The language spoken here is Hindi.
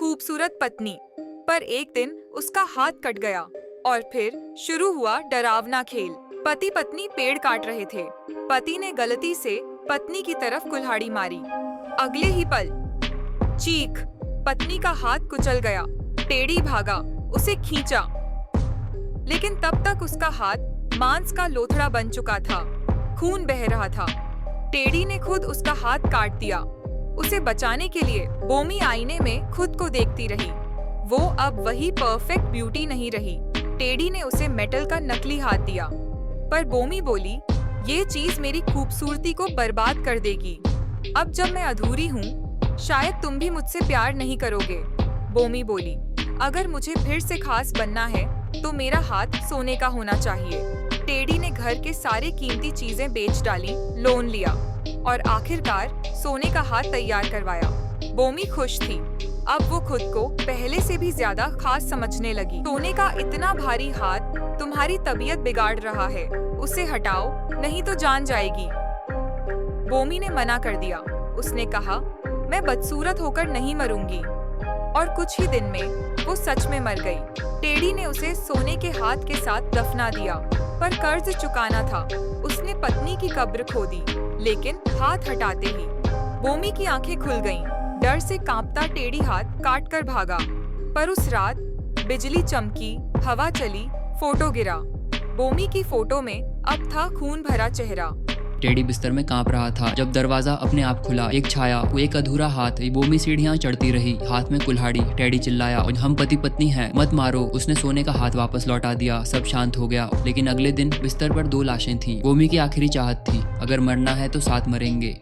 खूबसूरत पत्नी। पर एक दिन उसका हाथ कट गया और फिर शुरू हुआ डरावना खेल। पति पत्नी पेड़ काट रहे थे। पति ने गलती से पत्नी की तरफ कुल्हाड़ी मारी। अगले ही पल चीख, पत्नी का हाथ कुचल गया। टेढ़ी भागा, उसे खींचा, लेकिन तब तक उसका हाथ मांस का लोथड़ा बन चुका था। खून बह रहा था। टेढ़ी ने खुद उसका हाथ काट दिया। उसे बचाने के लिए बोमी आईने में खुद को देखती रही। वो अब वही परफेक्ट ब्यूटी नहीं रही। टेढ़ी ने उसे मेटल का नकली हाथ दिया, पर बोमी बोली, ये चीज मेरी खूबसूरती को बर्बाद कर देगी। अब जब मैं अधूरी हूँ, शायद तुम भी मुझसे प्यार नहीं करोगे। बोमी बोली, अगर मुझे फिर से खास बनना है तो मेरा हाथ सोने का होना चाहिए। टेढ़ी ने घर के सारे कीमती चीजें बेच डाली, लोन लिया और आखिरकार सोने का हाथ तैयार करवाया। बोमी खुश थी। अब वो खुद को पहले से भी ज्यादा खास समझने लगी। सोने का इतना भारी हाथ तुम्हारी तबीयत बिगाड़ रहा है, उसे हटाओ नहीं तो जान जाएगी। बोमी ने मना कर दिया। उसने कहा, मैं बदसूरत होकर नहीं मरूंगी। और कुछ ही दिन में वो सच में मर गई। टेढ़ी ने उसे सोने के हाथ के साथ दफना दिया, पर कर्ज चुकाना था। उसने पत्नी की कब्र खोदी, लेकिन हाथ हटाते ही बोमी की आंखें खुल गईं। डर से कांपता टेढ़ी हाथ काट कर भागा। पर उस रात बिजली चमकी, हवा चली, फोटो गिरा। बोमी की फोटो में अब था खून भरा चेहरा। टेढ़ी बिस्तर में कांप रहा था जब दरवाजा अपने आप खुला। एक छाया, वो एक अधूरा हाथ। बोमी सीढ़ियां चढ़ती रही, हाथ में कुल्हाड़ी। टेढ़ी चिल्लाया, हम पति पत्नी हैं, मत मारो। उसने सोने का हाथ वापस लौटा दिया। सब शांत हो गया। लेकिन अगले दिन बिस्तर पर 2 लाशें थीं। बोमी की आखिरी चाहत थी, अगर मरना है तो साथ मरेंगे।